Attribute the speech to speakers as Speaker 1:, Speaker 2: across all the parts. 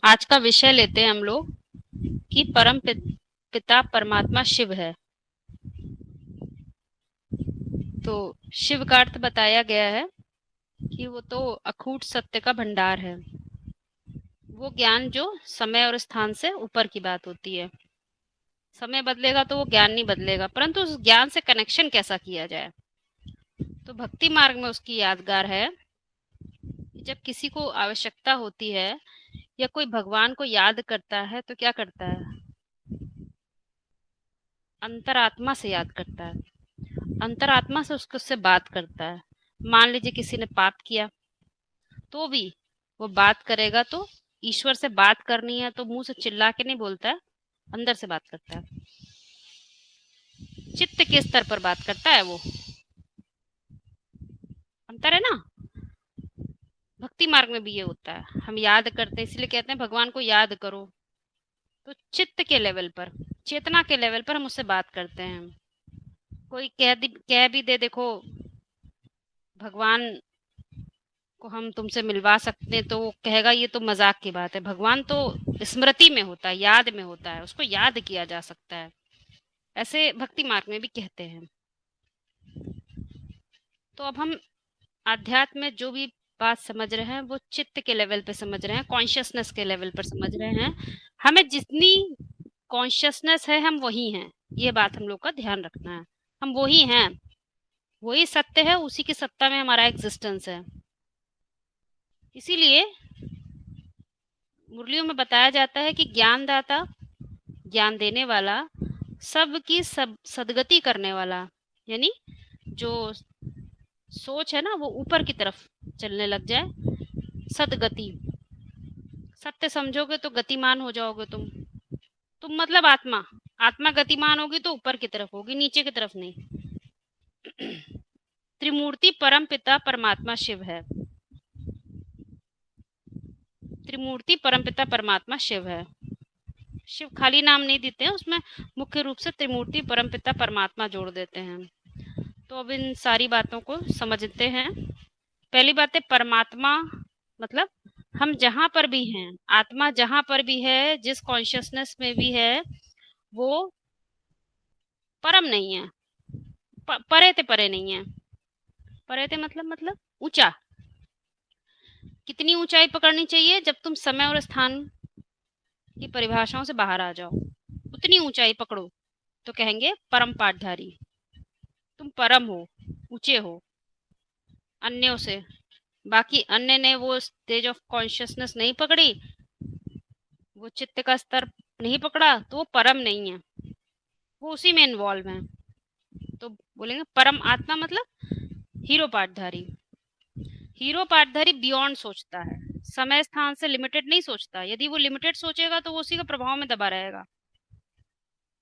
Speaker 1: आज का विषय लेते हैं हम लोग कि पिता परमात्मा शिव है। तो शिव का अर्थ बताया गया है कि वो तो अखूट सत्य का भंडार है। वो ज्ञान जो समय और स्थान से ऊपर की बात होती है। समय बदलेगा तो वो ज्ञान नहीं बदलेगा, परंतु उस ज्ञान से कनेक्शन कैसा किया जाए। तो भक्ति मार्ग में उसकी यादगार है कि जब किसी को आवश्यकता होती है या कोई भगवान को याद करता है तो क्या करता है, अंतरात्मा से याद करता है, अंतरात्मा से उससे बात करता है। मान लीजिए किसी ने पाप किया तो भी वो बात करेगा, तो ईश्वर से बात करनी है तो मुंह से चिल्ला के नहीं बोलता है, अंदर से बात करता है, चित्त के स्तर पर बात करता है। वो अंतर है ना। भक्ति मार्ग में भी ये होता है, हम याद करते हैं, इसलिए कहते हैं भगवान को याद करो। तो चित्त के लेवल पर, चेतना के लेवल पर हम उससे बात करते हैं। कोई कह भी दे देखो भगवान को हम तुमसे मिलवा सकते हैं, तो वो कहेगा ये तो मजाक की बात है। भगवान तो स्मृति में होता है, याद में होता है, उसको याद किया जा सकता है। ऐसे भक्ति मार्ग में भी कहते हैं। तो अब हम आध्यात्म में जो भी बात समझ रहे हैं वो चित्त के लेवल पे समझ रहे हैं, कॉन्शियसनेस के लेवल पर समझ रहे हैं। हमें जितनी कॉन्शियसनेस है हम वही हैं, ये बात हम लोग का ध्यान रखना है। हम वही हैं, वही सत्य है, उसी की सत्ता में हमारा एग्जिस्टेंस है। इसीलिए मुरलियों में बताया जाता है कि ज्ञानदाता, ज्ञान देने वाला, सबकी सब सदगति करने वाला, यानी जो सोच है ना वो ऊपर की तरफ चलने लग जाए, सदगति। सत्य समझोगे तो गतिमान हो जाओगे तुम मतलब आत्मा, आत्मा गतिमान होगी तो ऊपर की तरफ होगी, नीचे की तरफ नहीं। त्रिमूर्ति परम पिता परमात्मा शिव है। त्रिमूर्ति परमपिता परमात्मा शिव है। शिव खाली नाम नहीं देते हैं, उसमें मुख्य रूप से त्रिमूर्ति परमपिता परमात्मा जोड़ देते हैं। तो अब इन सारी बातों को समझते हैं। पहली बात है परमात्मा मतलब हम जहां पर भी हैं, आत्मा जहां पर भी है, जिस कॉन्शियसनेस में भी है, वो परम नहीं है, परे ते परे नहीं है। परे ते मतलब ऊंचा। कितनी ऊंचाई पकड़नी चाहिए? जब तुम समय और स्थान की परिभाषाओं से बाहर आ जाओ, उतनी ऊंचाई पकड़ो तो कहेंगे परम पाठधारी। तुम परम हो, ऊंचे हो अन्यों से। बाकी अन्य ने वो स्टेज ऑफ कॉन्शियसनेस नहीं पकड़ी, वो चित्त का स्तर नहीं पकड़ा, तो वो परम नहीं है, वो उसी में इन्वॉल्व है। तो बोलेंगे परम आत्मा मतलब हीरो पाठधारी। हीरो पाठधारी बियॉन्ड सोचता है, समय स्थान से लिमिटेड नहीं सोचता। यदि वो लिमिटेड सोचेगा तो वो उसी का प्रभाव में दबा रहेगा।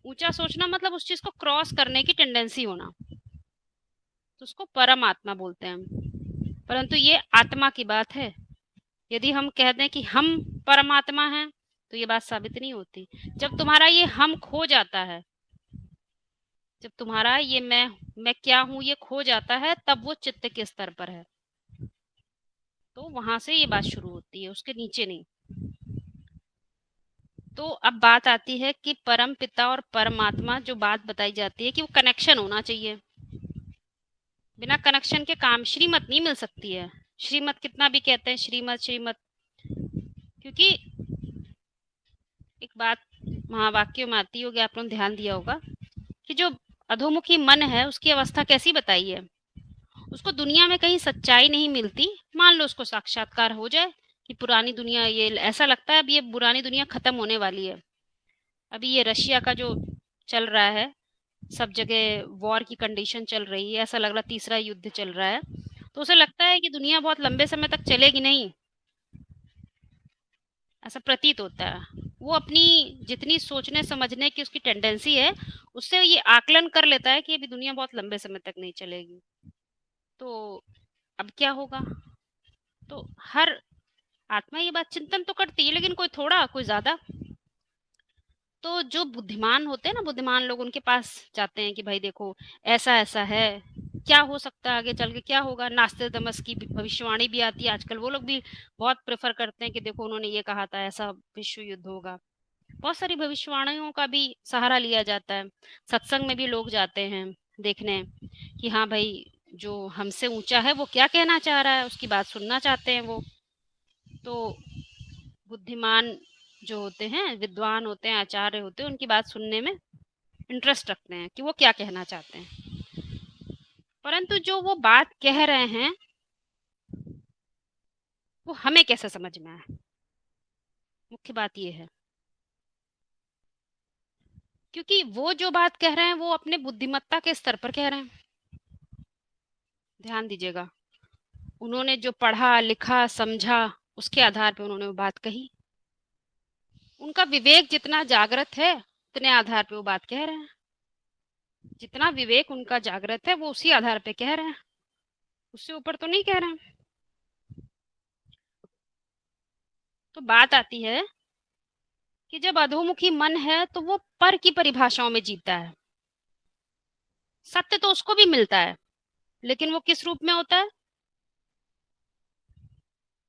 Speaker 1: ऊंचा सोचना मतलब उस चीज को क्रॉस करने की टेंडेंसी होना, तो उसको परम आत्मा बोलते हैं। परंतु ये आत्मा की बात है। यदि हम कह दें कि हम परमात्मा हैं तो ये बात साबित नहीं होती। जब तुम्हारा ये हम खो जाता है, जब तुम्हारा ये मैं क्या हूं ये खो जाता है, तब वो चित्त के स्तर पर है। तो वहां से ये बात शुरू होती है, उसके नीचे नहीं। तो अब बात आती है कि परम पिता और परमात्मा, जो बात बताई जाती है कि वो कनेक्शन होना चाहिए। बिना कनेक्शन के काम श्रीमत नहीं मिल सकती है। श्रीमत कितना भी कहते हैं श्रीमत श्रीमत, क्योंकि एक बात महावाक्यों में आती होगी, आप लोगों ने ध्यान दिया होगा कि जो अधोमुखी मन है उसकी अवस्था कैसी बताई है। उसको दुनिया में कहीं सच्चाई नहीं मिलती। मान लो उसको साक्षात्कार हो जाए कि पुरानी दुनिया, ये ऐसा लगता है अब ये पुरानी दुनिया खत्म होने वाली है। अभी ये रशिया का जो चल रहा है, सब जगह वॉर की कंडीशन चल रही है, ऐसा लग रहा तीसरा युद्ध चल रहा है, तो उसे लगता है कि दुनिया बहुत लंबे समय तक चलेगी नहीं, ऐसा प्रतीत होता है। वो अपनी जितनी सोचने समझने की उसकी टेंडेंसी है, उससे ये आकलन कर लेता है कि अभी दुनिया बहुत लंबे समय तक नहीं चलेगी। तो अब क्या होगा? तो हर आत्मा ये बात चिंतन तो करती है, लेकिन कोई थोड़ा कोई ज्यादा। तो जो बुद्धिमान होते हैं ना, बुद्धिमान लोग, उनके पास जाते हैं कि भाई देखो ऐसा ऐसा है, क्या हो सकता है आगे चल के, क्या होगा। नास्टेदमस की भविष्यवाणी भी आती है आजकल, वो लोग भी बहुत प्रेफर करते हैं कि देखो उन्होंने ये कहा था, ऐसा विश्व युद्ध होगा। बहुत सारी भविष्यवाणियों का भी सहारा लिया जाता है। सत्संग में भी लोग जाते हैं देखने कि हाँ भाई, जो हमसे ऊंचा है वो क्या कहना चाह रहा है, उसकी बात सुनना चाहते हैं वो। तो बुद्धिमान जो होते हैं, विद्वान होते हैं, आचार्य होते हैं, उनकी बात सुनने में इंटरेस्ट रखते हैं कि वो क्या कहना चाहते हैं। परंतु जो वो बात कह रहे हैं वो हमें कैसे समझ में आए, मुख्य बात ये है। क्योंकि वो जो बात कह रहे हैं वो अपने बुद्धिमत्ता के स्तर पर कह रहे हैं। ध्यान दीजिएगा, उन्होंने जो पढ़ा लिखा समझा उसके आधार पर उन्होंने वो बात कही। उनका विवेक जितना जागृत है उतने आधार पे वो बात कह रहे हैं। जितना विवेक उनका जागृत है वो उसी आधार पे कह रहे हैं, उससे ऊपर तो नहीं कह रहे हैं। तो बात आती है कि जब अधोमुखी मन है तो वो पर की परिभाषाओं में जीता है। सत्य तो उसको भी मिलता है, लेकिन वो किस रूप में होता है,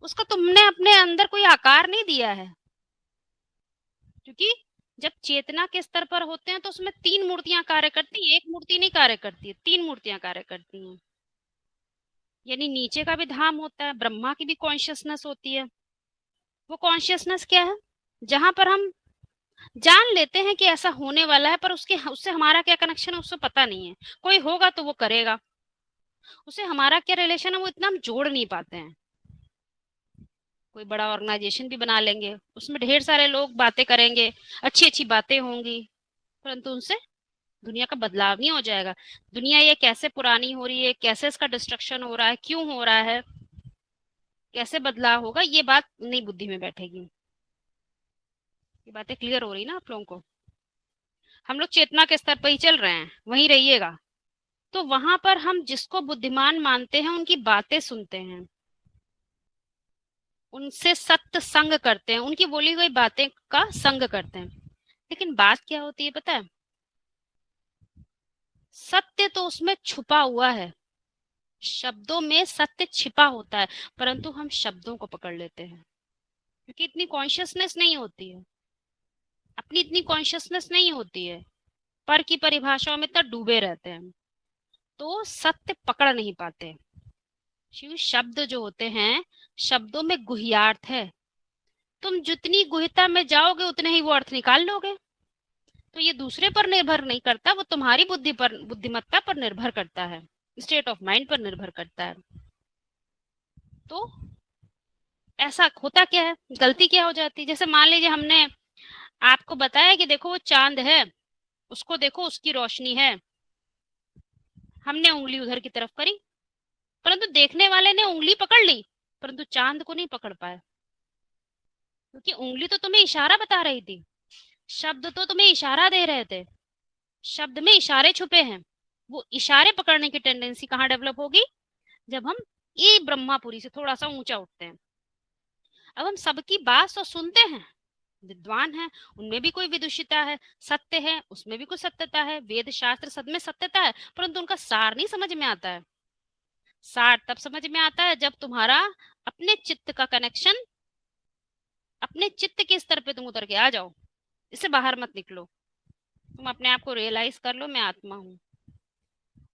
Speaker 1: उसका तुमने अपने अंदर कोई आकार नहीं दिया है। क्योंकि जब चेतना के स्तर पर होते हैं तो उसमें तीन मूर्तियां कार्य करती हैं, एक मूर्ति नहीं कार्य करती है, तीन मूर्तियां कार्य करती हैं। यानी नीचे का भी धाम होता है, ब्रह्मा की भी कॉन्शियसनेस होती है। वो कॉन्शियसनेस क्या है, जहां पर हम जान लेते हैं कि ऐसा होने वाला है, पर उसके उससे हमारा क्या कनेक्शन है उससे पता नहीं है। कोई होगा तो वो करेगा, उससे हमारा क्या रिलेशन है वो इतना हम जोड़ नहीं पाते हैं। कोई बड़ा ऑर्गेनाइजेशन भी बना लेंगे, उसमें ढेर सारे लोग बातें करेंगे, अच्छी अच्छी बातें होंगी, परंतु उनसे दुनिया का बदलाव नहीं हो जाएगा। दुनिया ये कैसे पुरानी हो रही है, कैसे इसका डिस्ट्रक्शन हो रहा है, क्यों हो रहा है, कैसे बदलाव होगा, ये बात नहीं बुद्धि में बैठेगी। ये बातें क्लियर हो रही ना आप लोगों को। हम लोग चेतना के स्तर पर ही चल रहे हैं, वहीं रहिएगा। तो वहां पर हम जिसको बुद्धिमान मानते हैं उनकी बातें सुनते हैं, उनसे सत्य संग करते हैं, उनकी बोली हुई बातें का संग करते हैं। लेकिन बात क्या होती है पता है, सत्य तो उसमें छुपा हुआ है, शब्दों में सत्य छिपा होता है, परंतु हम शब्दों को पकड़ लेते हैं क्योंकि इतनी कॉन्शियसनेस नहीं होती है, अपनी इतनी कॉन्शियसनेस नहीं होती है, पर की परिभाषाओं में तो डूबे रहते हैं, तो सत्य पकड़ नहीं पाते। शिव शब्द जो होते हैं, शब्दों में गुह्यार्थ है, तुम जितनी गुह्यता में जाओगे उतने ही वो अर्थ निकाल लोगे। तो ये दूसरे पर निर्भर नहीं करता, वो तुम्हारी बुद्धि पर, बुद्धिमत्ता पर निर्भर करता है, स्टेट ऑफ माइंड पर निर्भर करता है। तो ऐसा होता क्या है, गलती क्या हो जाती है, जैसे मान लीजिए हमने आपको बताया कि देखो वो चांद है, उसको देखो उसकी रोशनी है, हमने उंगली उधर की तरफ करी, परंतु देखने वाले ने उंगली पकड़ ली परंतु चांद को नहीं पकड़ पाया, क्योंकि उंगली तो तुम्हें इशारा बता रही थी, शब्द तो तुम्हें इशारा दे रहे थे, शब्द में इशारे छुपे हैं। वो इशारे पकड़ने की टेंडेंसी कहाँ डेवलप होगी, जब हम ये ब्रह्मापुरी से थोड़ा सा ऊंचा उठते हैं। अब हम सबकी बात तो सुनते हैं, विद्वान है उनमें भी कोई विदुषिता है, सत्य है उसमें भी कुछ सत्यता है, वेद शास्त्र सब में सत्यता है, परंतु उनका सार नहीं समझ में आता है। सार तब समझ में आता है जब तुम्हारा अपने चित्त का कनेक्शन, अपने चित्त के स्तर पे तुम उतर के आ जाओ, इससे बाहर मत निकलो, तुम अपने आप को रियलाइज कर लो मैं आत्मा हूं।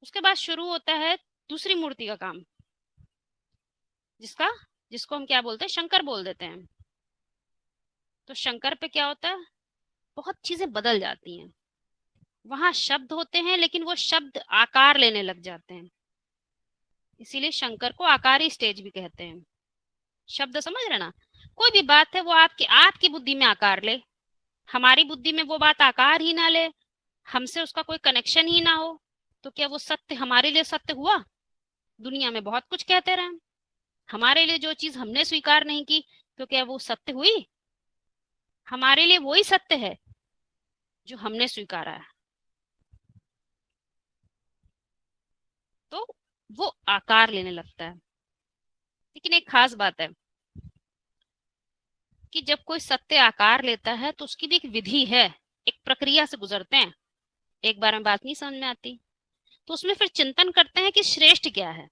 Speaker 1: उसके बाद शुरू होता है दूसरी मूर्ति का काम, जिसका जिसको हम क्या बोलते हैं, शंकर बोल देते हैं। तो शंकर पे क्या होता है, बहुत चीजें बदल जाती हैं। वहां शब्द होते हैं लेकिन वो शब्द आकार लेने लग जाते हैं, इसीलिए शंकर को आकारी स्टेज भी कहते हैं। शब्द समझ रहे ना, कोई भी बात है वो आपकी बुद्धि में आकार ले, हमारी बुद्धि में वो बात आकार ही ना ले, हमसे उसका कोई कनेक्शन ही ना हो, तो क्या वो सत्य हमारे लिए सत्य हुआ। दुनिया में बहुत कुछ कहते रहे, हमारे लिए जो चीज हमने स्वीकार नहीं की तो क्या वो सत्य हुई। हमारे लिए वही सत्य है जो हमने स्वीकारा है, तो वो आकार लेने लगता है। लेकिन एक खास बात है कि जब कोई सत्य आकार लेता है तो उसकी भी एक विधि है, एक प्रक्रिया से गुजरते हैं, एक बार में बात नहीं समझ में आती। तो उसमें फिर चिंतन करते हैं कि श्रेष्ठ क्या है।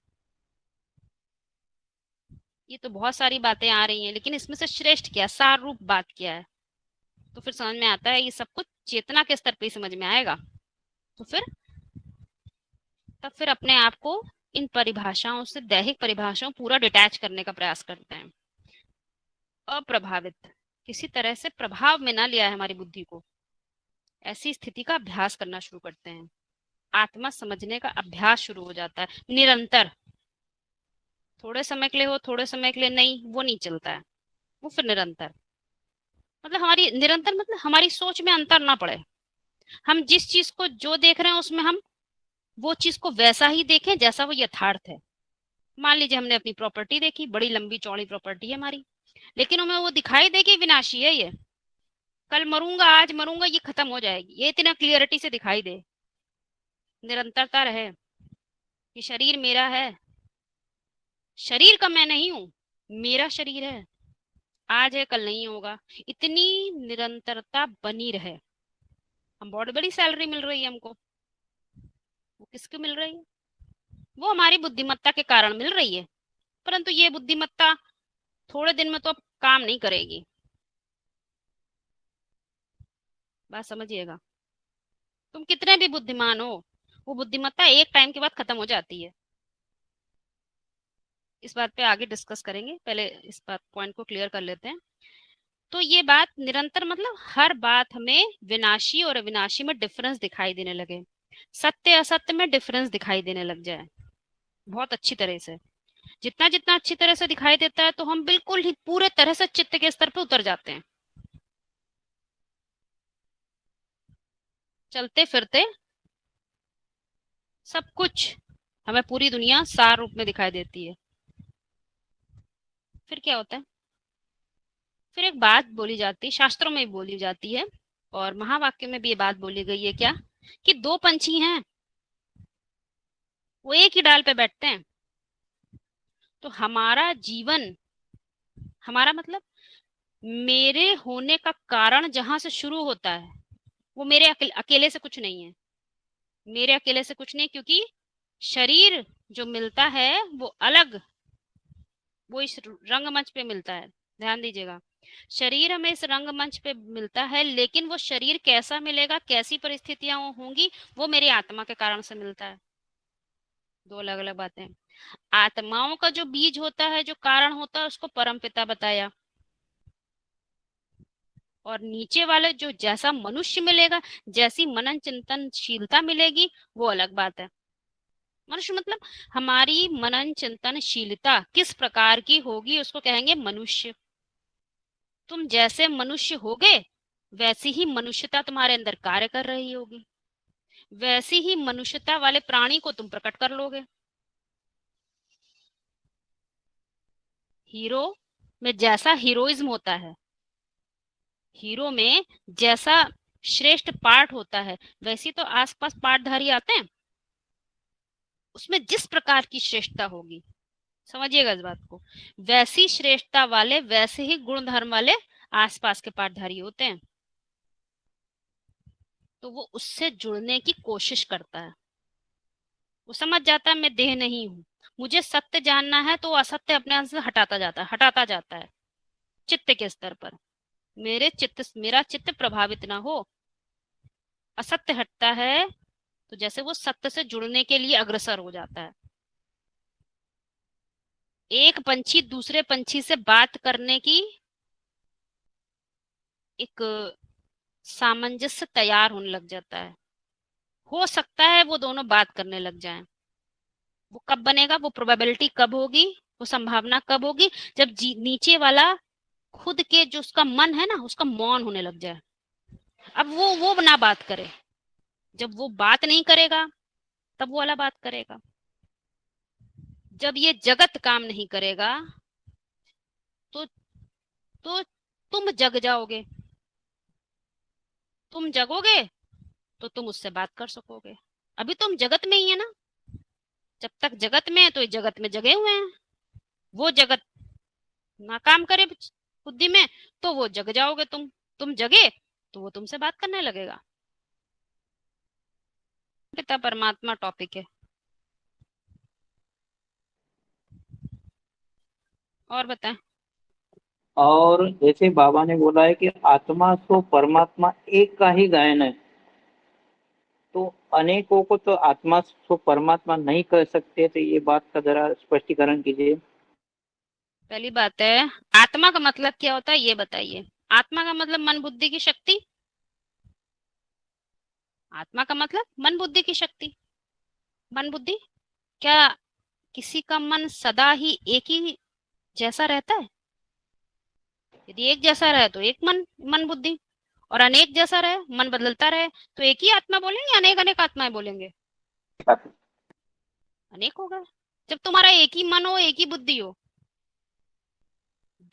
Speaker 1: ये तो बहुत सारी बातें आ रही हैं, लेकिन इसमें से श्रेष्ठ क्या, सार रूप बात क्या है। तो फिर समझ में आता है ये सब कुछ चेतना के स्तर पे ही समझ में आएगा। तो फिर तब फिर अपने आप को इन परिभाषाओं से, दैहिक परिभाषाओं पूरा डिटैच करने का प्रयास करते हैं। अप्रभावित, किसी तरह से प्रभाव में ना लिया है हमारी बुद्धि को, ऐसी स्थिति का अभ्यास करना शुरू करते हैं। आत्मा समझने का अभ्यास शुरू हो जाता है, निरंतर। थोड़े समय के लिए हो, थोड़े समय के लिए नहीं, वो नहीं चलता है। वो फिर निरंतर, मतलब हमारी निरंतर मतलब हमारी सोच में अंतर ना पड़े। हम जिस चीज को जो देख रहे हैं उसमें हम वो चीज को वैसा ही देखें जैसा वो यथार्थ है। मान लीजिए हमने अपनी प्रॉपर्टी देखी, बड़ी लंबी चौड़ी प्रॉपर्टी है हमारी, लेकिन हमें वो दिखाई दे कि विनाशी है ये, कल मरूंगा आज मरूंगा ये खत्म हो जाएगी, ये इतना क्लियरिटी से दिखाई दे, निरंतरता रहे कि शरीर मेरा है, शरीर का मैं नहीं हूं, मेरा शरीर है, आज है कल नहीं होगा, इतनी निरंतरता बनी रहे। हम बहुत बड़ी सैलरी मिल रही है हमको, वो किसकी मिल रही है, वो हमारी बुद्धिमत्ता के कारण मिल रही है, परंतु ये बुद्धिमत्ता थोड़े दिन में तो अब काम नहीं करेगी। बात समझिएगा, तुम कितने भी बुद्धिमान हो, वो बुद्धिमत्ता एक टाइम के बाद खत्म हो जाती है। इस बात पे आगे डिस्कस करेंगे, पहले इस बात पॉइंट को क्लियर कर लेते हैं। तो ये बात निरंतर मतलब हर बात हमें विनाशी और अविनाशी में डिफरेंस दिखाई देने लगे, सत्य असत्य में डिफरेंस दिखाई देने लग जाए बहुत अच्छी तरह से। जितना जितना अच्छी तरह से दिखाई देता है तो हम बिल्कुल ही पूरे तरह से चित्त के स्तर पे उतर जाते हैं। चलते फिरते सब कुछ हमें पूरी दुनिया सार रूप में दिखाई देती है। फिर क्या होता है, फिर एक बात बोली जाती है, शास्त्रों में भी बोली जाती है और महावाक्य में भी ये बात बोली गई है, क्या कि दो पंछी हैं, वो एक ही डाल पे बैठते हैं। तो हमारा जीवन, हमारा मतलब मेरे होने का कारण जहां से शुरू होता है वो मेरे अकेले से कुछ नहीं है, मेरे अकेले से कुछ नहीं, क्योंकि शरीर जो मिलता है वो अलग, वो इस रंगमंच पे मिलता है। ध्यान दीजिएगा, शरीर हमें इस रंगमंच पे मिलता है, लेकिन वो शरीर कैसा मिलेगा, कैसी परिस्थितियां होंगी, वो मेरी आत्मा के कारण से मिलता है। दो अलग अलग बातें। आत्माओं का जो बीज होता है, जो कारण होता है, उसको परमपिता बताया, और नीचे वाले जो जैसा मनुष्य मिलेगा, जैसी मनन चिंतनशीलता मिलेगी, वो अलग बात है। मनुष्य मतलब हमारी मनन चिंतनशीलता किस प्रकार की होगी उसको कहेंगे मनुष्य। तुम जैसे मनुष्य होगे वैसी ही मनुष्यता तुम्हारे अंदर कार्य कर रही होगी, वैसी ही मनुष्यता वाले प्राणी को तुम प्रकट कर लोगे। हीरो में जैसा हीरोइज्म होता है, हीरो में जैसा श्रेष्ठ पार्ट होता है, वैसी तो आसपास पार्टधारी आते हैं, उसमें जिस प्रकार की श्रेष्ठता होगी, समझिएगा इस बात को, वैसी श्रेष्ठता वाले वैसे ही गुण धर्म वाले आसपास के पाठधारी होते हैं। तो वो उससे जुड़ने की कोशिश करता है, वो समझ जाता है मैं देह नहीं हूं, मुझे सत्य जानना है, तो असत्य अपने आप से हटाता जाता है चित्त के स्तर पर। मेरा चित्त प्रभावित ना हो, असत्य हटता है तो जैसे वो सत्य से जुड़ने के लिए अग्रसर हो जाता है। एक पंछी दूसरे पंछी से बात करने की एक सामंजस्य तैयार होने लग जाता है, हो सकता है वो दोनों बात करने लग जाएं। वो कब बनेगा, वो प्रोबेबिलिटी कब होगी, वो संभावना कब होगी, जब नीचे वाला खुद के जो उसका मन है ना, उसका मौन होने लग जाए। अब वो ना बात करे, जब वो बात नहीं करेगा तब वो वाला बात करेगा। जब ये जगत काम नहीं करेगा तो तुम जग जाओगे, तुम जगोगे तो तुम उससे बात कर सकोगे। अभी तुम जगत में ही है ना, जब तक जगत में है तो ये जगत में जगे हुए हैं, वो जगत ना काम करे बुद्धि में तो वो जग जाओगे, तुम जगे तो वो तुमसे बात करने लगेगा। पिता परमात्मा टॉपिक है। और बताएं।
Speaker 2: और जैसे बाबा ने बोला है कि आत्मा तो परमात्मा एक का ही गायन है, तो अनेकों को तो आत्मा तो परमात्मा नहीं कर सकते, तो ये बात का जरा स्पष्टीकरण कीजिए।
Speaker 1: पहली बात है, आत्मा का मतलब क्या होता है ये बताइए। आत्मा का मतलब मन बुद्धि की शक्ति। आत्मा का मतलब मन बुद्धि की शक्ति। मन बुद्धि, क्या किसी का मन सदा ही एक ही जैसा रहता है? यदि एक जैसा रहे तो एक मन, मन बुद्धि। और अनेक जैसा रहे, मन बदलता रहे, तो एक ही आत्मा बोलेंगे, अनेक अनेक आत्माएं बोलेंगे? अनेक होगा। जब तुम्हारा एक ही मन हो, एक ही बुद्धि हो,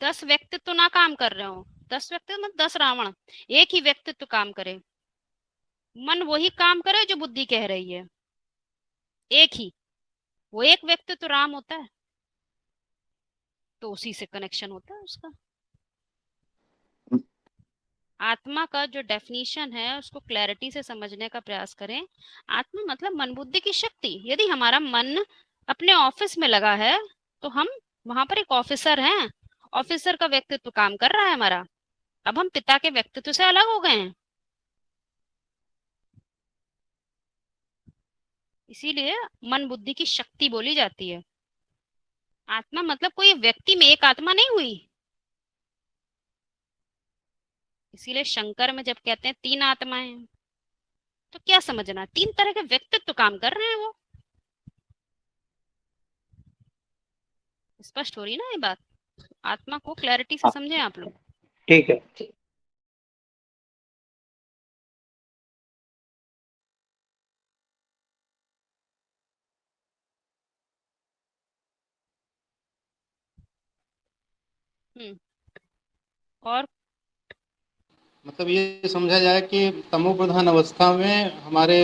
Speaker 1: 10 व्यक्तित्व ना काम कर रहे हो, 10 व्यक्तित्व मतलब 10 रावण, एक ही व्यक्तित्व काम करे, मन वही काम करे जो बुद्धि कह रही है, एक ही, वो एक व्यक्तित्व राम होता है, तो उसी से कनेक्शन होता है उसका। आत्मा का जो डेफिनेशन है उसको क्लैरिटी से समझने का प्रयास करें। आत्मा मतलब मन बुद्धि की शक्ति। यदि हमारा मन अपने ऑफिस में लगा है तो हम वहां पर एक ऑफिसर हैं, ऑफिसर का व्यक्तित्व काम कर रहा है हमारा। अब हम पिता के व्यक्तित्व से अलग हो गए हैं, इसीलिए मन बुद्धि की शक्ति बोली जाती है। आत्मा मतलब कोई व्यक्ति में एक आत्मा नहीं हुई। इसीलिए शंकर में जब कहते हैं 3 आत्माएं हैं, तो क्या समझना, 3 तरह के व्यक्तित्व काम कर रहे हैं वो। स्पष्ट हो रही ना ये बात? आत्मा को क्लैरिटी से
Speaker 2: हाँ,
Speaker 1: समझें आप लोग।
Speaker 2: ठीक है।
Speaker 1: हम्म। और
Speaker 3: मतलब ये समझा जाए कि तमो प्रधान अवस्था में हमारे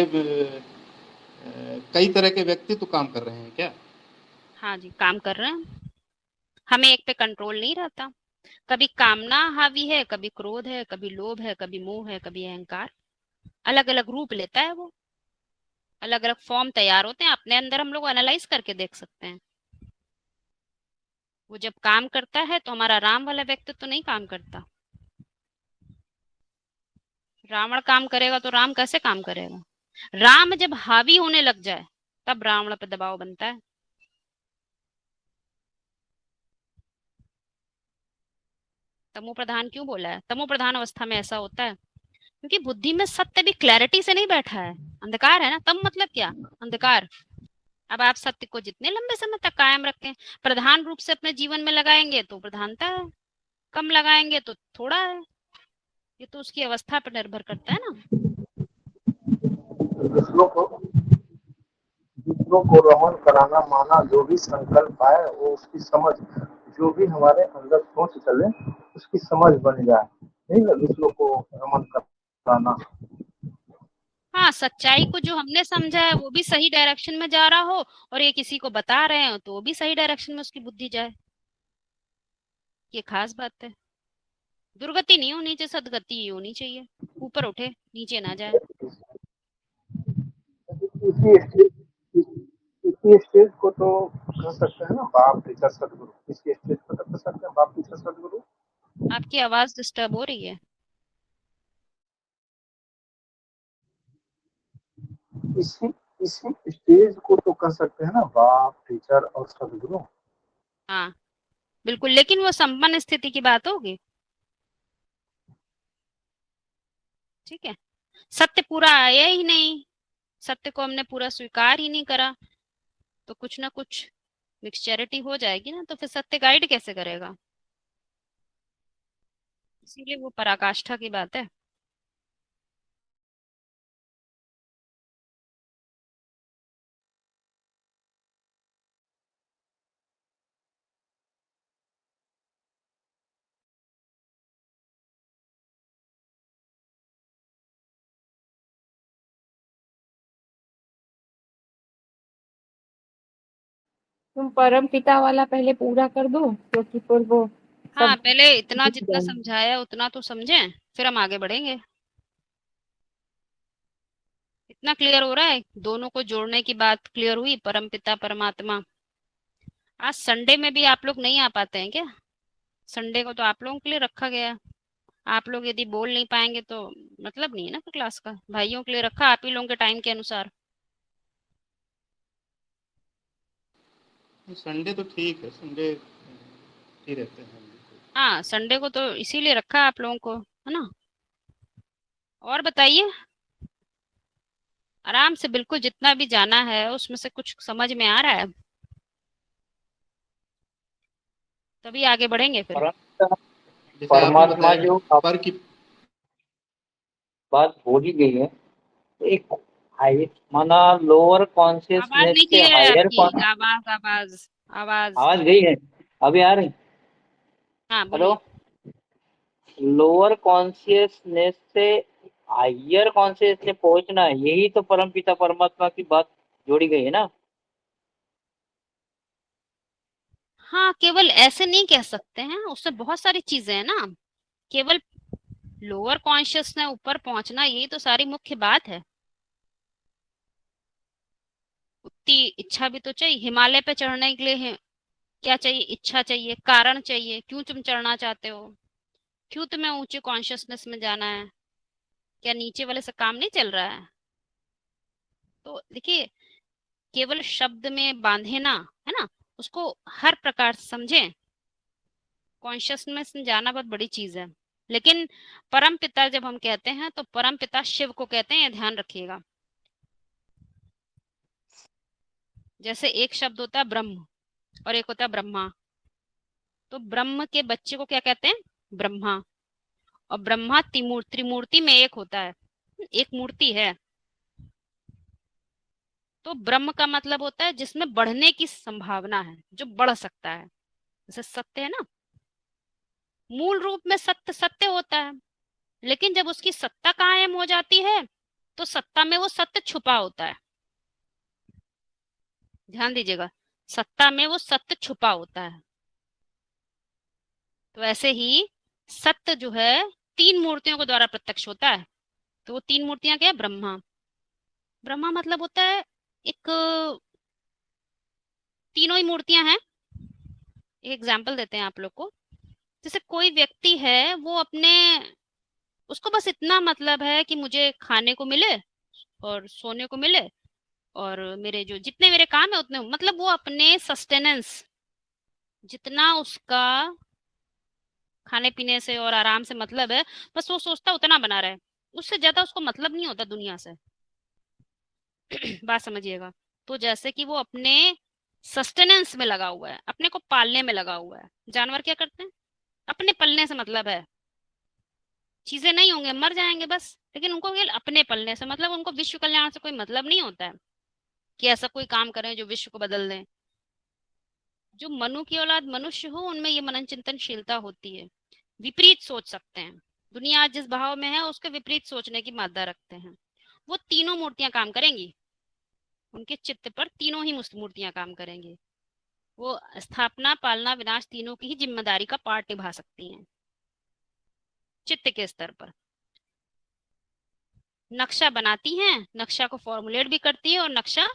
Speaker 3: कई तरह के व्यक्तित्व काम कर रहे हैं क्या?
Speaker 1: हाँ जी, काम कर रहे हैं। हमें एक पे कंट्रोल नहीं रहता। कभी कामना हावी है, कभी क्रोध है, कभी लोभ है, कभी मोह है, कभी अहंकार। अलग अलग रूप लेता है वो, अलग अलग फॉर्म तैयार होते हैं अपने अंदर, हम लोग एनालाइज करके देख सकते हैं। वो जब काम करता है तो हमारा राम वाला व्यक्तित्व तो नहीं काम करता। रावण काम करेगा तो राम कैसे काम करेगा? राम जब हावी होने लग जाए तब रावण पर दबाव बनता है। तमो प्रधान क्यों बोला है? तमो प्रधान अवस्था में ऐसा होता है क्योंकि बुद्धि में सत्य भी क्लैरिटी से नहीं बैठा है, अंधकार है ना। तम मतलब क्या? अंधकार। अब आप सत्य को जितने लंबे समय तक कायम रखें, प्रधान रूप से अपने जीवन में लगाएंगे तो प्रधानता है, कम लगाएंगे तो थोड़ा है। ये तो उसकी अवस्था पर निर्भर करता है ना।
Speaker 4: दूसरों को दूसरों को रमण कराना माना जो भी संकल्प आए वो उसकी समझ, जो भी हमारे अंदर सोच चले उसकी समझ बन जाए, नहीं ना, दूसरों को रमण कराना।
Speaker 1: हाँ, सच्चाई को जो हमने समझा है वो भी सही डायरेक्शन में जा रहा हो, और ये किसी को बता रहे हो तो वो भी सही डायरेक्शन में उसकी बुद्धि जाए। ये खास बात है। दुर्गति नहीं होनी चाहिए, सदगति ही होनी चाहिए। ऊपर उठे नीचे ना जाए।
Speaker 4: इसी स्टेज इसी स्टेज को तो कह सकते हैं ना, बाप टीचर सदगुरु। इसी स्टेज को तो कह सकते हैं बाप टीचर सदगुरु।
Speaker 1: आपकी आवाज डिस्टर्ब हो रही है।
Speaker 4: इसी इसी स्टेज को तो कह सकते हैं ना बाप टीचर और सदगुरु।
Speaker 1: हाँ बिल्कुल, लेकिन वो संपन्न स्थिति की बात होगी। ठीक है, सत्य पूरा आया ही नहीं, सत्य को हमने पूरा स्वीकार ही नहीं करा, तो कुछ ना कुछ मिक्सचरिटी हो जाएगी ना, तो फिर सत्य गाइड कैसे करेगा? इसीलिए वो पराकाष्ठा की बात है।
Speaker 5: तुम परम पिता वाला पहले पूरा कर दो, क्योंकि फिर वो
Speaker 1: हाँ,
Speaker 5: सब
Speaker 1: पहले इतना
Speaker 5: भूल
Speaker 1: जितना
Speaker 5: जाएंगे।
Speaker 1: समझाया उतना तो समझें, फिर हम आगे बढ़ेंगे। इतना क्लियर हो रहा है, दोनों को जोड़ने की बात क्लियर हुई, परमपिता परमात्मा। आज संडे में भी आप लोग नहीं आ पाते हैं क्या? संडे को तो आप लोगों के लिए रखा गया है। आप लोग यदि बोल नहीं पाएंगे तो मतलब नहीं है ना फिर क्लास का। भाइयों के लिए रखा आप ही लोगों के टाइम के अनुसार।
Speaker 3: संडे तो ठीक है, संडे ही रहते हैं।
Speaker 1: हाँ, संडे को तो इसीलिए रखा आप लोगों को, है ना। और बताइए, आराम से बिल्कुल जितना भी जाना है उसमें से कुछ समझ में आ रहा है, तभी आगे बढ़ेंगे फिर।
Speaker 3: जैसे आपने
Speaker 2: परमात्मा
Speaker 3: बताया
Speaker 2: जो
Speaker 3: पर की
Speaker 2: बात बोली गई है, एक हाई माना लोअर
Speaker 1: आवाज
Speaker 2: कॉन्शियसनेस
Speaker 1: नहीं
Speaker 2: से
Speaker 1: क्लियर है
Speaker 2: हायर
Speaker 1: आपकी, आवाज आवाज आवाज।
Speaker 2: आवाज गई है, अभी आ रही?
Speaker 1: हाँ
Speaker 2: हेलो,
Speaker 1: बोलिए।
Speaker 2: लोअर कॉन्शियसनेस से हायर कॉन्शियस से पहुंचना है, यही तो परमपिता परमात्मा की बात जोड़ी गई है ना।
Speaker 1: हाँ, केवल ऐसे नहीं कह सकते हैं, उससे बहुत सारी चीजें हैं ना। केवल लोअर कॉन्शियस ने ऊपर पहुंचना, यही तो सारी मुख्य बात है। उतनी इच्छा भी तो चाहिए। हिमालय पे चढ़ने के लिए क्या चाहिए? इच्छा चाहिए, कारण चाहिए, क्यों तुम चढ़ना चाहते हो, क्यों तुम्हें ऊंचे कॉन्शियसनेस में जाना है, क्या नीचे वाले से काम नहीं चल रहा है? तो देखिए, केवल शब्द में बांधे ना, है ना, उसको हर प्रकार से समझें। कॉन्शियसनेस में जाना बहुत बड़ी चीज है। लेकिन परम पिता जब हम कहते हैं तो परम पिता शिव को कहते हैं, ये ध्यान रखिएगा। जैसे एक शब्द होता है ब्रह्म और एक होता है ब्रह्मा। तो ब्रह्म के बच्चे को क्या कहते हैं? ब्रह्मा। और ब्रह्मा त्रिमूर्ति में एक होता है, एक मूर्ति है। तो ब्रह्म का मतलब होता है जिसमें बढ़ने की संभावना है, जो बढ़ सकता है। जैसे सत्य है ना, मूल रूप में सत्य सत्य होता है, लेकिन जब उसकी सत्ता कायम हो जाती है तो सत्ता में वो सत्य छुपा होता है। ध्यान दीजिएगा, सत्ता में वो सत्य छुपा होता है। तो ऐसे ही सत्य जो है तीन मूर्तियों के द्वारा प्रत्यक्ष होता है। तो वो तीन मूर्तियां क्या है? ब्रह्मा। ब्रह्मा मतलब होता है एक, तीनों ही मूर्तियां हैं। एक एग्जाम्पल देते हैं आप लोग को। जैसे कोई व्यक्ति है, वो अपने, उसको बस इतना मतलब है कि मुझे खाने को मिले और सोने को मिले, और मेरे जो जितने मेरे काम है उतने, मतलब वो अपने सस्टेनेंस, जितना उसका खाने पीने से और आराम से मतलब है, बस वो सोचता उतना बना रहे, उससे ज्यादा उसको मतलब नहीं होता दुनिया से। बात समझिएगा। तो जैसे कि वो अपने सस्टेनेंस में लगा हुआ है, अपने को पालने में लगा हुआ है। जानवर क्या करते हैं? अपने पलने से मतलब है, चीजें नहीं होंगे, मर जाएंगे बस, लेकिन उनको केवल अपने पलने से मतलब, उनको विश्व कल्याण से कोई मतलब नहीं होता है कि ऐसा कोई काम करें जो विश्व को बदल दें। जो मनु की औलाद मनुष्य हो, उनमें ये मनन चिंतनशीलता होती है। विपरीत सोच सकते हैं, दुनिया आज जिस भाव में है उसके विपरीत सोचने की मादा रखते हैं। वो तीनों मूर्तियां काम करेंगी, उनके चित्त पर तीनों ही मूर्तियां काम करेंगी। वो स्थापना, पालना, विनाश तीनों की ही जिम्मेदारी का पार्ट निभा सकती हैं चित्त के स्तर पर। नक्शा बनाती हैं, नक्शा को फॉर्मुलेट भी करती है, और नक्शा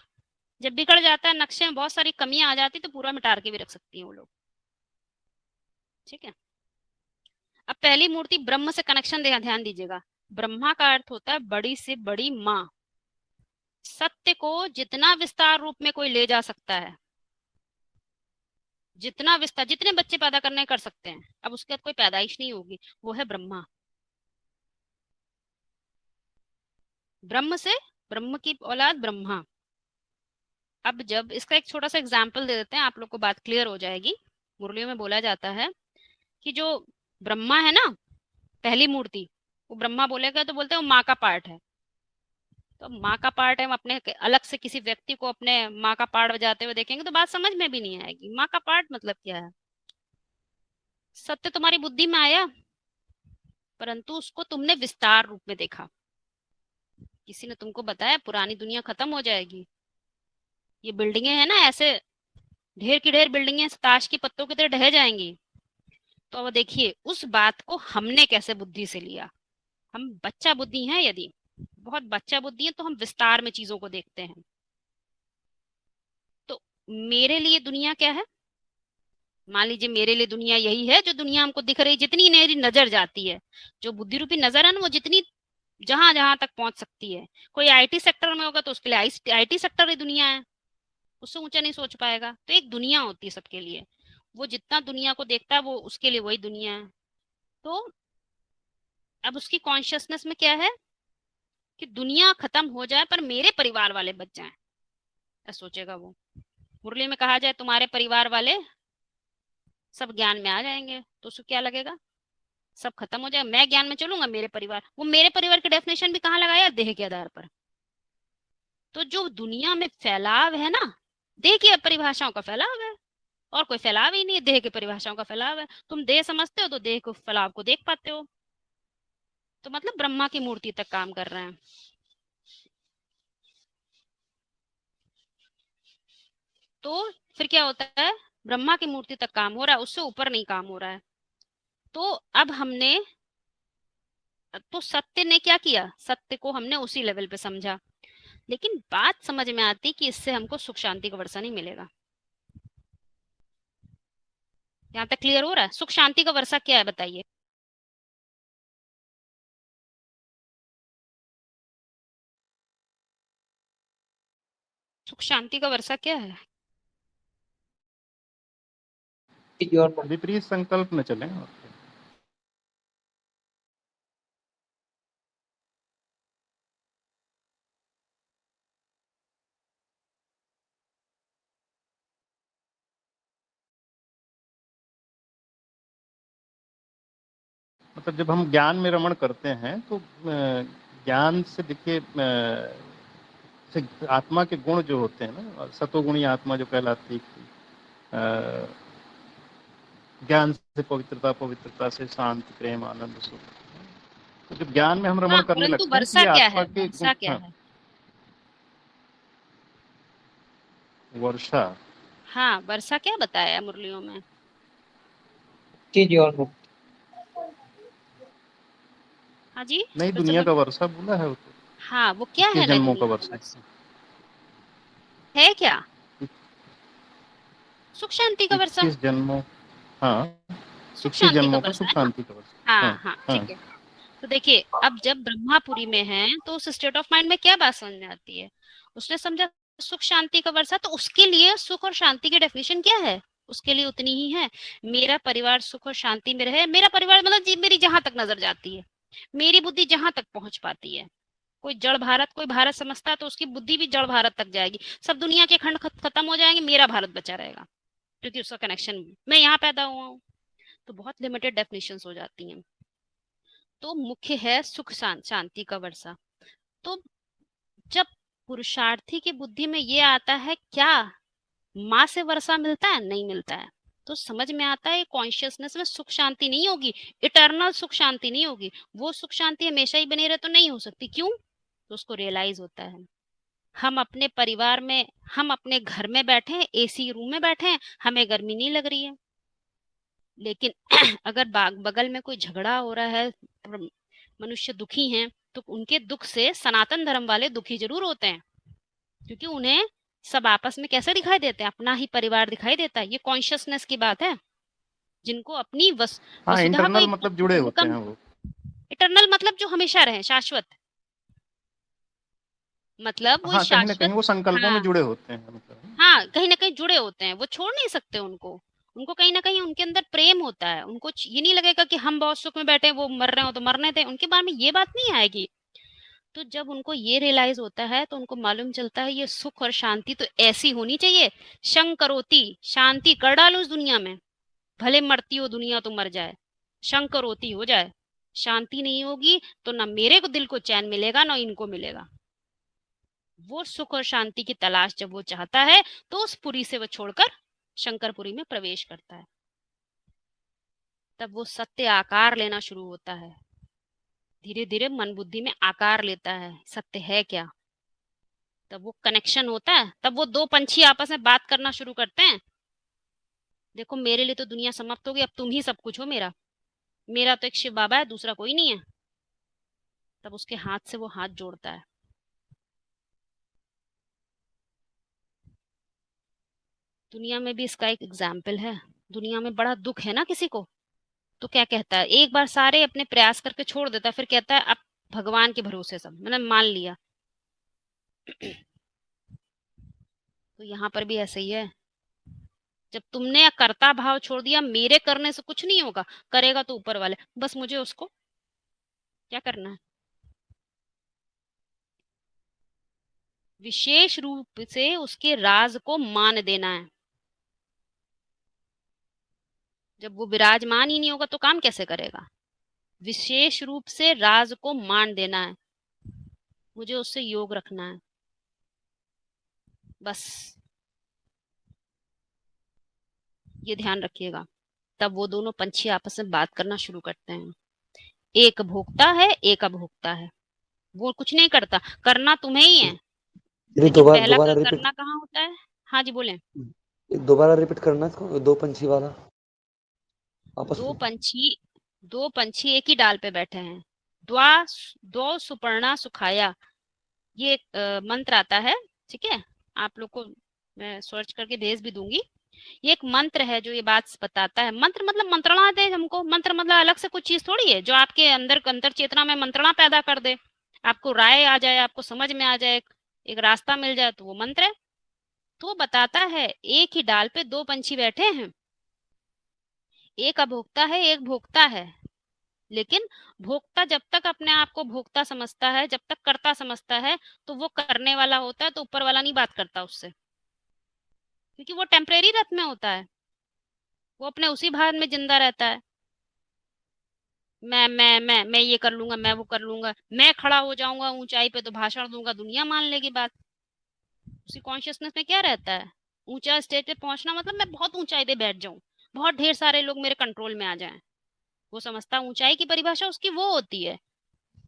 Speaker 1: जब बिगड़ जाता है, नक्शे में बहुत सारी कमियां आ जाती, तो पूरा मिटा के भी रख सकती हैं वो लोग। ठीक है। अब पहली मूर्ति ब्रह्म से कनेक्शन देगा, ध्यान दीजिएगा। ब्रह्मा का अर्थ होता है बड़ी से बड़ी माँ। सत्य को जितना विस्तार रूप में कोई ले जा सकता है, जितना विस्तार, जितने बच्चे पैदा करने कर सकते हैं, अब उसके बाद कोई पैदाइश नहीं होगी, वो है ब्रह्मा। ब्रह्म से, ब्रह्म की औलाद ब्रह्मा। अब जब इसका एक छोटा सा एग्जाम्पल दे देते हैं, आप लोग को बात क्लियर हो जाएगी। मुरलियों में बोला जाता है कि जो ब्रह्मा है ना, पहली मूर्ति, वो ब्रह्मा बोलेगा तो बोलते हैं वो माँ का पार्ट है। तो माँ का पार्ट है, हम अपने अलग से किसी व्यक्ति को अपने माँ का पार्ट बजाते हुए देखेंगे तो बात समझ में भी नहीं आएगी। माँ का पार्ट मतलब क्या है? सत्य तुम्हारी बुद्धि में आया, परंतु उसको तुमने विस्तार रूप में देखा। किसी ने तुमको बताया पुरानी दुनिया खत्म हो जाएगी, ये बिल्डिंगे है ना, ऐसे ढेर की ढेर बिल्डिंगे ताश की पत्तों की तरह ढह जाएंगी। तो अब देखिए, उस बात को हमने कैसे बुद्धि से लिया। हम बच्चा बुद्धि हैं यदि, बहुत बच्चा बुद्धि है, तो हम विस्तार में चीजों को देखते हैं। तो मेरे लिए दुनिया क्या है? मान लीजिए मेरे लिए दुनिया यही है जो दुनिया हमको दिख रही, जितनी मेरी नजर जाती है, जो बुद्धि रूपी नजर है ना, वो जितनी जहां जहां तक पहुंच सकती है। कोई आईटी सेक्टर में होगा तो उसके लिए आईटी सेक्टर ही दुनिया है, उससे ऊंचा नहीं सोच पाएगा। तो एक दुनिया होती है सबके लिए, वो जितना दुनिया को देखता है वो उसके लिए वही दुनिया है। तो अब उसकी कॉन्शियसनेस में क्या है कि दुनिया खत्म हो जाए पर मेरे परिवार वाले बच जाएं, ऐसा सोचेगा वो। मुरली में कहा जाए तुम्हारे परिवार वाले सब ज्ञान में आ जाएंगे, तो उसको क्या लगेगा? सब खत्म हो जाए, मैं ज्ञान में चलूंगा, मेरे परिवार। वो मेरे परिवार की डेफिनेशन भी कहाँ लगाया? देह के आधार पर। तो जो दुनिया में फैलाव है ना, देह की परिभाषाओं का फैलाव है, और कोई फैलाव ही नहीं है, देह की परिभाषाओं का फैलाव है। तुम देह समझते हो तो देह को फैलाव को देख पाते हो। तो मतलब ब्रह्मा की मूर्ति तक काम कर रहे हैं। तो फिर क्या होता है? ब्रह्मा की मूर्ति तक काम हो रहा है, उससे ऊपर नहीं काम हो रहा है। तो अब हमने, तो सत्य ने क्या किया? सत्य को हमने उसी लेवल पे समझा, लेकिन बात समझ में आती कि इससे हमको सुख शांति का वर्षा नहीं मिलेगा। यहाँ तक क्लियर हो रहा है? सुख शांति का वर्षा क्या है बताइए? सुख शांति का वर्षा क्या है?
Speaker 3: विपरीत संकल्प न चले। और क्या। मतलब जब हम ज्ञान में रमण करते हैं तो ज्ञान से देखिए आत्मा के गुण जो होते हैं ना, सतोगुणी आत्मा जो कहलाती है, ज्ञान से पवित्रता, पवित्रता से शांति, प्रेम, आनंद, सुख। तो जब ज्ञान में हम रमण
Speaker 1: हाँ,
Speaker 3: करने
Speaker 1: परंतु
Speaker 3: लगते हैं तो
Speaker 1: वर्षा
Speaker 3: ये
Speaker 1: क्या
Speaker 3: आत्मा
Speaker 1: है?
Speaker 3: के गुण।
Speaker 1: वर्षा क्या
Speaker 3: हाँ,
Speaker 1: है?
Speaker 3: वर्षा।
Speaker 1: हाँ, वर्षा क्या बताया मुरलियों में?
Speaker 2: जी जी और
Speaker 1: हाँ जी,
Speaker 3: नई
Speaker 1: फिर से
Speaker 3: दुनिया का
Speaker 1: बोलिए।
Speaker 3: वर्षा बोला है वो तो।
Speaker 1: हाँ, वो क्या
Speaker 3: 21
Speaker 1: है नई
Speaker 3: जन्मों का
Speaker 1: दुनिया का
Speaker 3: वर्षा।
Speaker 1: वर्षा? है क्या? सुख शांति का वर्षा?
Speaker 3: 21 जन्मों। हाँ,
Speaker 1: सुख
Speaker 3: 21
Speaker 1: शांति का
Speaker 3: जन्मों का
Speaker 1: वर्षा
Speaker 3: सुख
Speaker 1: है ना?
Speaker 3: शांति का वर्षा।
Speaker 1: हाँ
Speaker 3: हाँ
Speaker 1: हाँ,
Speaker 3: हाँ।
Speaker 1: ठीक है। तो देखिए, अब जब ब्रह्मापुरी में है तो उस स्टेट ऑफ माइंड में क्या बात समझ में आती है? उसने समझा सुख शांति का वर्षा, तो उसके लिए सुख और शांति की डेफिनेशन क्या है? उसके लिए उतनी ही है, मेरा परिवार सुख और शांति में रहे। मेरा परिवार मतलब मेरी जहां तक नजर जाती है, मेरी बुद्धि जहां तक पहुंच पाती है। कोई जड़ भारत, कोई भारत समझता है तो उसकी बुद्धि भी जड़ भारत तक जाएगी। सब दुनिया के खंड खत्म हो जाएंगे, मेरा भारत बचा रहेगा, क्योंकि उसका कनेक्शन, मैं यहाँ पैदा हुआ हूँ। तो बहुत लिमिटेड डेफिनेशन हो जाती हैं। तो मुख्य है सुख शांति का वर्षा। तो जब पुरुषार्थी की बुद्धि में ये आता है, क्या माँ से वर्षा मिलता है? नहीं मिलता है। तो समझ में आता है कॉन्शियसनेस में सुख शांति नहीं होगी, इटर्नल सुख शांति नहीं होगी। वो सुख शांति हमेशा ही बनी रहे तो नहीं हो सकती। क्यों? तो उसको रियलाइज होता है, हम अपने परिवार में, हम अपने घर में बैठे हैं, एसी रूम में बैठे हैं, हमें गर्मी नहीं लग रही है। लेकिन अगर बगल में कोई झगड़ा हो रहा है, मनुष्य दुखी हैं, तो उनके दुख से सनातन धर्म वाले दुखी जरूर होते हैं, क्योंकि उन्हें सब आपस में कैसे दिखाई देते हैं? अपना ही परिवार दिखाई देता है। ये कॉन्शियसनेस की बात है, जिनको अपनी
Speaker 3: हाँ,
Speaker 1: वसुधा को
Speaker 3: इंटरनल
Speaker 1: एक
Speaker 3: मतलब जुड़े होते
Speaker 1: इनकम,
Speaker 3: हैं वो।
Speaker 1: इटरनल मतलब जो हमेशा रहे, शाश्वत, मतलब वो
Speaker 3: हाँ, कहीं ना कहीं
Speaker 1: शाश्वत।
Speaker 3: वो संकल्पों में
Speaker 1: हाँ
Speaker 3: जुड़े होते हैं मतलब।
Speaker 1: हाँ, कहीं ना कहीं जुड़े होते हैं, वो छोड़ नहीं सकते उनको। उनको कहीं ना कहीं उनके अंदर प्रेम होता है, उनको ये नहीं लगेगा कि हम बहुत सुख में बैठे हैं, वो मर रहे हो तो मरने थे, उनके बारे में ये बात नहीं आएगी। तो जब उनको ये रियलाइज होता है तो उनको मालूम चलता है ये सुख और शांति तो ऐसी होनी चाहिए, शंकरोती, शांति कर डालो उस दुनिया में, भले मरती हो दुनिया तो मर जाए, शंकरोती हो जाए। शांति नहीं होगी तो ना मेरे को दिल को चैन मिलेगा, ना इनको मिलेगा। वो सुख और शांति की तलाश जब वो चाहता है तो उस पुरी से वो छोड़कर शंकरपुरी में प्रवेश करता है। तब वो सत्य आकार लेना शुरू होता है, धीरे धीरे मन बुद्धि में आकार लेता है, सत्य है क्या। तब वो कनेक्शन होता है, तब वो दो पंछी आपस में बात करना शुरू करते हैं। देखो मेरे लिए तो दुनिया समाप्त हो गई, अब तुम ही सब कुछ हो मेरा। मेरा तो एक शिव बाबा है, दूसरा कोई नहीं है। तब उसके हाथ से वो हाथ जोड़ता है। दुनिया में भी इसका एक एग्जाम्पल है। दुनिया में बड़ा दुख है ना किसी को, तो क्या कहता है, एक बार सारे अपने प्रयास करके छोड़ देता है, फिर कहता है अब भगवान के भरोसे सब, मैंने मान लिया। तो यहाँ पर भी ऐसा ही है। जब तुमने कर्ता भाव छोड़ दिया, मेरे करने से कुछ नहीं होगा, करेगा तो ऊपर वाले, बस मुझे उसको क्या करना है, विशेष रूप से उसके राज को मान देना है। जब वो विराजमान ही नहीं होगा तो काम कैसे करेगा। विशेष रूप से राज को मान देना है, मुझे उससे योग रखना है, बस ये ध्यान रखिएगा। तब वो दोनों पंछी आपस में बात करना शुरू करते हैं। एक भोक्ता है, एक अभोक्ता है। वो कुछ नहीं करता, करना तुम्हें ही है, लेकिन पहला
Speaker 6: दोबारा रिपीट,
Speaker 1: करना कहाँ होता है। हाँ जी बोले।
Speaker 6: दोबारा रिपीट करना इसको, दो पंछी वाला आपस
Speaker 1: दो
Speaker 6: में।
Speaker 1: पंछी एक ही डाल पे बैठे हैं। दो सुपर्णा सुखाया, ये मंत्र आता है, ठीक है, आप लोग को मैं सर्च करके भेज भी दूंगी। ये एक मंत्र है जो ये बात बताता है। मंत्र मतलब मंत्रणा दे हमको, मंत्र मतलब अलग से कुछ चीज थोड़ी है जो आपके अंतर चेतना में मंत्रणा पैदा कर दे, आपको राय आ जाए, आपको समझ में आ जाए, एक रास्ता मिल जाए, तो वो मंत्र है। तो वो बताता है एक ही डाल पे दो पंछी बैठे हैं, एक अभोक्ता है एक भोक्ता है। लेकिन भोक्ता जब तक अपने आप को भोक्ता समझता है, जब तक कर्ता समझता है, तो वो करने वाला होता है, तो ऊपर वाला नहीं बात करता उससे, क्योंकि वो टेम्परेरी रथ में होता है, वो अपने उसी भाव में जिंदा रहता है। मैं ये कर लूंगा, मैं वो कर लूंगा, मैं खड़ा हो जाऊंगा ऊंचाई पे तो भाषण दूंगा, दुनिया मान लेगी बात। उसी कॉन्शियसनेस में क्या रहता है, ऊंचा स्टेज पे पहुंचना मतलब मैं बहुत ऊंचाई पे बैठ जाऊं, बहुत ढेर सारे लोग मेरे कंट्रोल में आ जाएं। वो समझता ऊंचाई की परिभाषा उसकी वो होती है,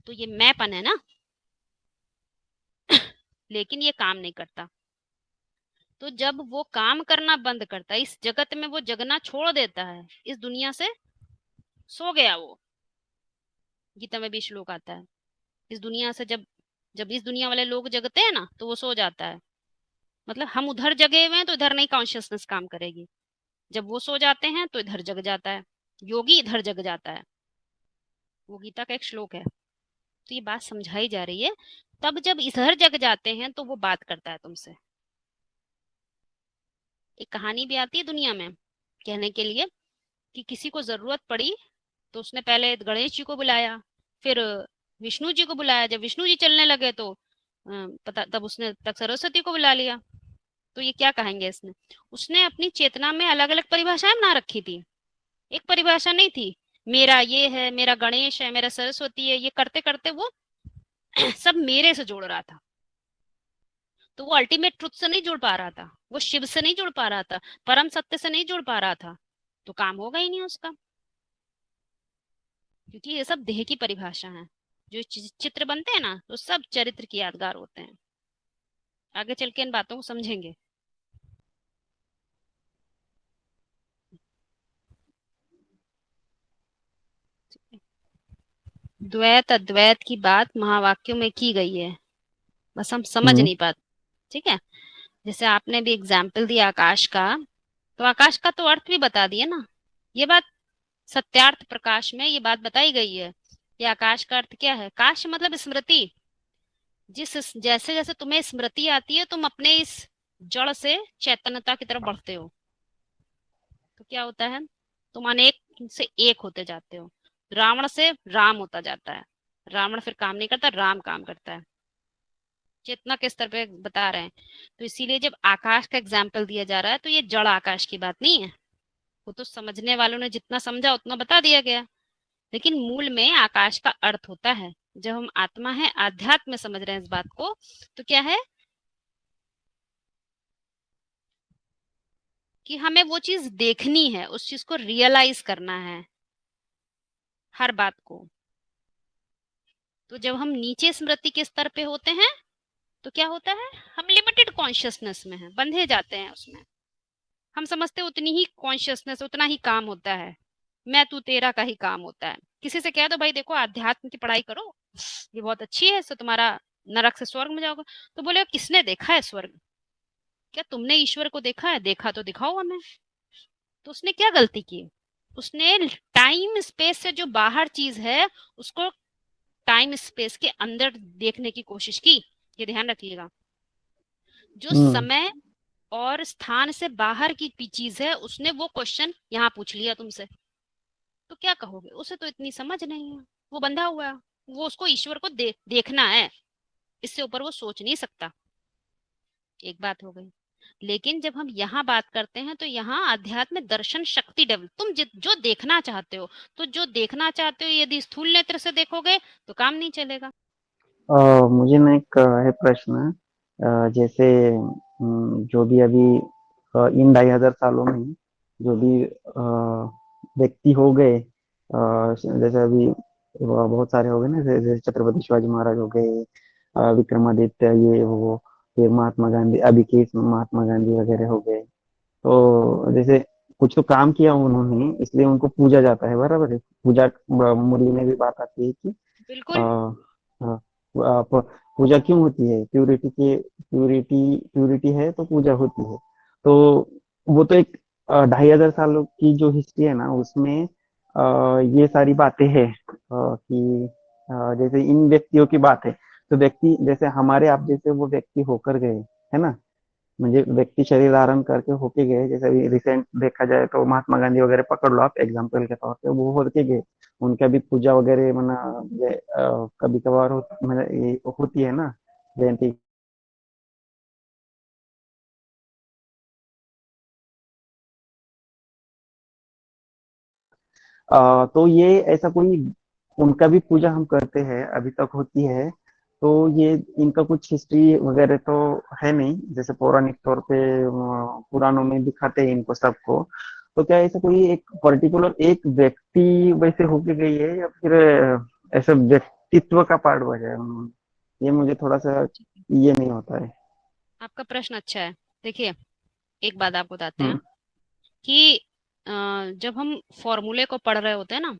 Speaker 1: तो ये मैंपन है ना। लेकिन ये काम नहीं करता। तो जब वो काम करना बंद करता है, इस जगत में वो जगना छोड़ देता है, इस दुनिया से सो गया वो। गीता में भी श्लोक आता है, इस दुनिया से जब जब इस दुनिया वाले लोग जगते हैं ना, तो वो सो जाता है। मतलब हम उधर जगे हुए हैं तो इधर नहीं कॉन्शियसनेस काम करेगी, जब वो सो जाते हैं तो इधर जग जाता है, योगी इधर जग जाता है। वो गीता का एक श्लोक है। तो ये बात समझाई जा रही है। तब जब इधर जग जाते हैं तो वो बात करता है तुमसे। एक कहानी भी आती है दुनिया में कहने के लिए कि किसी को जरूरत पड़ी तो उसने पहले गणेश जी को बुलाया, फिर विष्णु जी को बुलाया। जब विष्णु जी चलने लगे तो पता तब उसने तक सरस्वती को बुला लिया। तो ये क्या कहेंगे इसने, उसने अपनी चेतना में अलग अलग परिभाषाएं बना रखी थी, एक परिभाषा नहीं थी। मेरा ये है, मेरा गणेश है, मेरा सरस्वती है, ये करते करते वो सब मेरे से जोड़ रहा था। तो वो अल्टीमेट ट्रुथ से नहीं जुड़ पा रहा था, वो शिव से नहीं जुड़ पा रहा था, परम सत्य से नहीं जुड़ पा रहा था, तो काम होगा ही नहीं उसका। क्योंकि ये सब देह की परिभाषा है। जो चित्र बनते हैं ना, तो सब चरित्र की यादगार होते हैं। आगे चल के इन बातों को समझेंगे। द्वैत अद्वैत की बात महावाक्यों में की गई है, बस हम समझ नहीं पाते। ठीक है, जैसे आपने भी एग्जाम्पल दिया आकाश का, तो आकाश का तो अर्थ भी बता दिया ना। ये बात सत्यार्थ प्रकाश में ये बात बताई गई है कि आकाश का अर्थ क्या है। काश मतलब स्मृति। जैसे जैसे तुम्हें स्मृति आती है, तुम अपने इस जड़ से चैतन्यता की तरफ बढ़ते हो, तो क्या होता है, तुम अनेक से एक होते जाते हो। रावण से राम होता जाता है, रावण फिर काम नहीं करता, राम काम करता है। चेतना के स्तर पे बता रहे हैं। तो इसीलिए जब आकाश का एग्जाम्पल दिया जा रहा है, तो ये जड़ आकाश की बात नहीं है। वो तो समझने वालों ने जितना समझा उतना बता दिया गया, लेकिन मूल में आकाश का अर्थ होता है। जब हम आत्मा है, आध्यात्म में समझ रहे हैं इस बात को, तो क्या है कि हमें वो चीज देखनी है, उस चीज को रियलाइज करना है, हर बात को। तो जब हम नीचे स्मृति के स्तर पे होते हैं, तो क्या होता है, हम लिमिटेड कॉन्शियसनेस में हैं, बंधे जाते हैं उसमें। हम समझते उतनी ही कॉन्शियसनेस, उतना ही काम होता है, मैं तू तेरा का ही काम होता है। किसी से कह दो भाई देखो अध्यात्म की पढ़ाई करो, ये बहुत अच्छी है, इससे तुम्हारा नरक से स्वर्ग में जाओगे। तो बोले किसने देखा है स्वर्ग? क्या तुमने ईश्वर को देखा है? देखा तो दिखाओ हमें। तो उसने क्या गलती की? उसने टाइम स्पेस से जो बाहर चीज है उसको टाइम स्पेस के अंदर देखने की कोशिश की। ये ध्यान रखिएगा, जो समय और स्थान से बाहर की चीज है उसने वो क्वेश्चन यहाँ पूछ लिया तुमसे, तो क्या कहोगे? उसे तो इतनी समझ नहीं है, वो बंधा हुआ है, वो उसको ईश्वर को देखना है, इससे ऊपर वो सोच नहीं सकता। एक बात हो गई। लेकिन जब हम यहाँ बात करते हैं तो यहाँ अध्यात्म दर्शन शक्ति डेवलप, तुम जो देखना चाहते हो, तो जो देखना चाहते हो यदि स्थूल नेत्र से देखोगे तो काम नहीं चलेगा।
Speaker 7: मुझे ना एक है प्रश्न, जैसे जो भी अभी इन 2500 सालों में जो भी व्यक्ति हो गए, जैसे अभी बहुत सारे हो गए ना, जैसे छत्रपति शिवाजी महाराज हो गए, विक्रमादित्य, ये वो, फिर महात्मा गांधी, अभी के महात्मा गांधी वगैरह हो गए। तो जैसे कुछ तो काम किया उन्होंने, इसलिए उनको पूजा जाता है, बराबर है। पूजा मुरली में भी बात आती है कि
Speaker 1: बिल्कुल।
Speaker 7: अ, पूजा क्यों होती है? प्यूरिटी है तो पूजा होती है। तो वो तो एक 2500 सालों की जो हिस्ट्री है ना, उसमें ये सारी बातें हैं कि जैसे इन व्यक्तियों की बात है, तो व्यक्ति जैसे हमारे आप जैसे वो व्यक्ति होकर गए, है ना, म्हणजे व्यक्ति शरीर धारण करके होके गए। जैसे अभी रिसेंट देखा जाए तो महात्मा गांधी वगैरह पकड़ लो आप एग्जाम्पल के तौर पे, वो होके गए, उनका भी पूजा वगैरह मना कभी कभार ये होती है ना, जयंती। तो ये ऐसा कोई, उनका भी पूजा हम करते हैं, अभी तक होती है। तो ये इनका कुछ हिस्ट्री वगैरह तो है नहीं, जैसे पौराणिक तौर पे पुराणों में दिखाते हैं इनको सबको। तो क्या ऐसा कोई एक पर्टिकुलर एक व्यक्ति वैसे होके गई है, या फिर ऐसा व्यक्तित्व का पार्ट बजा है उन्होंने? ये मुझे थोड़ा सा ये नहीं होता है।
Speaker 1: आपका प्रश्न अच्छा है। देखिए, एक बात आपको बताते हैं
Speaker 7: हम्म।
Speaker 1: कि जब हम फॉर्मूले को पढ़ रहे होते हैं ना,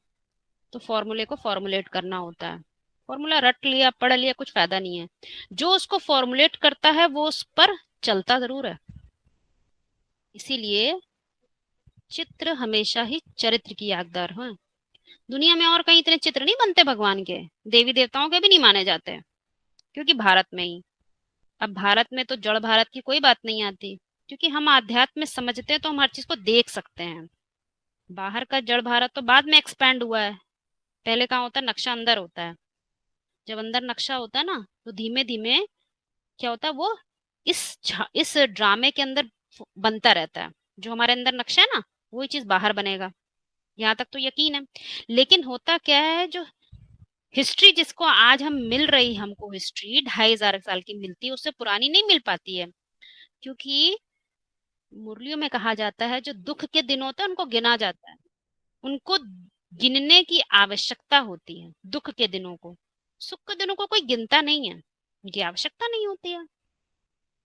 Speaker 1: तो फॉर्मूले को फॉर्मुलेट करना होता है। फॉर्मूला रट लिया, पढ़ लिया, कुछ फायदा नहीं है। जो उसको फॉर्मुलेट करता है वो उस पर चलता जरूर है। इसीलिए चित्र हमेशा ही चरित्र की यादगार है। दुनिया में और कहीं इतने चित्र नहीं बनते भगवान के, देवी देवताओं के भी नहीं माने जाते, क्योंकि भारत में ही। अब भारत में तो जड़ भारत की कोई बात नहीं आती, क्योंकि हम आध्यात्म में समझते हैं तो हम हर चीज को देख सकते हैं। बाहर का जड़ भारत तो बाद में एक्सपैंड हुआ है, पहले कहाँ होता है? नक्शा अंदर होता है। जब अंदर नक्शा होता है ना, तो धीमे धीमे क्या होता है, वो इस ड्रामे के अंदर बनता रहता है। जो हमारे अंदर नक्शा है ना, वही चीज बाहर बनेगा। यहाँ तक तो यकीन है। लेकिन होता क्या है, जो हिस्ट्री जिसको आज हम मिल रही, हमको हिस्ट्री 2500 साल की मिलती है, उससे पुरानी नहीं मिल पाती है। क्योंकि मुरलियों में कहा जाता है जो दुख के दिन होते हैं उनको गिना जाता है, उनको गिनने की आवश्यकता होती है। दुख के दिनों को, सुख के दिनों को कोई गिनता नहीं है, उनकी आवश्यकता नहीं होती है।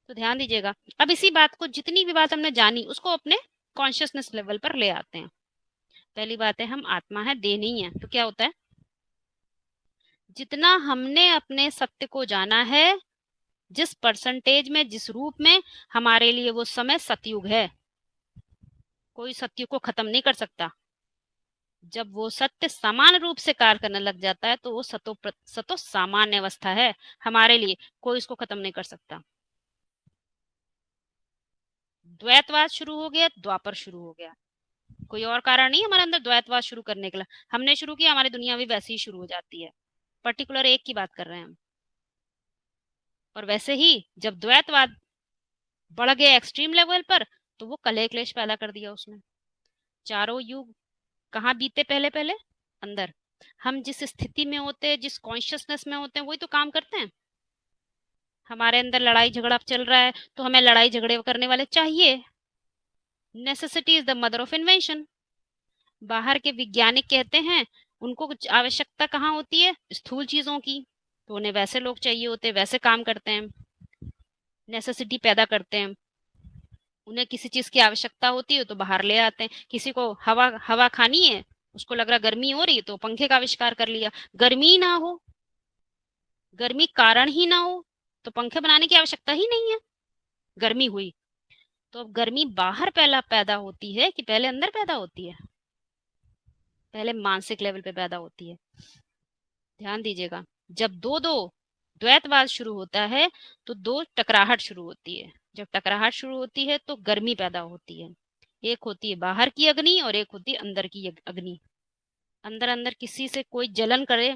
Speaker 1: तो ध्यान दीजिएगा। अब इसी बात को, जितनी भी बात हमने जानी, उसको अपने कॉन्शियसनेस लेवल पर ले आते हैं। पहली बात है, हम आत्मा है, देह नहीं है। तो क्या होता है, जितना हमने अपने सत्य को जाना है, जिस परसेंटेज में, जिस रूप में, हमारे लिए वो समय सतयुग है। कोई सत्य को खत्म नहीं कर सकता। जब वो सत्य समान रूप से कार्य करने लग जाता है तो वो सतो सामान्य अवस्था है हमारे लिए, कोई इसको खत्म नहीं कर सकता। द्वैतवाद शुरू हो गया, द्वापर शुरू हो गया, कोई और कारण नहीं हमारे अंदर द्वैतवाद शुरू करने के लिए। हमने शुरू किया, हमारी दुनिया भी वैसे ही शुरू हो जाती है। पर्टिकुलर एक की बात कर रहे हैं हम। और वैसे ही जब द्वैतवाद बढ़ गया एक्सट्रीम लेवल पर, तो वो कलह क्लेश पैदा कर दिया उसने। चारों युग कहाँ बीते? पहले पहले अंदर। हम जिस स्थिति में होते हैं, जिस कॉन्शियसनेस में होते हैं, वही तो काम करते हैं। हमारे अंदर लड़ाई झगड़ा चल रहा है तो हमें लड़ाई झगड़े करने वाले चाहिए। Necessity is the mother of invention. बाहर के वैज्ञानिक कहते हैं उनको कुछ आवश्यकता कहाँ होती है? स्थूल चीजों की। तो उन्हें वैसे लोग चाहिए होते, वैसे काम करते हैं, नेसेसिटी पैदा करते हैं। उन्हें किसी चीज की आवश्यकता होती है तो बाहर ले आते हैं। किसी को हवा खानी है, उसको लग रहा गर्मी हो रही है तो पंखे का आविष्कार कर लिया। गर्मी ना हो गर्मी कारण ही ना हो तो पंखे बनाने की आवश्यकता ही नहीं है। गर्मी हुई तो अब गर्मी बाहर पहला पैदा होती है कि पहले अंदर पैदा होती है? पहले मानसिक लेवल पे पैदा होती है। ध्यान दीजिएगा, जब दो द्वैतवाद शुरू होता है तो दो टकराहट शुरू होती है। जब टकराहट शुरू होती है तो गर्मी पैदा होती है। एक होती है बाहर की अग्नि और एक होती है अंदर की अग्नि। अंदर अंदर किसी से कोई जलन करे,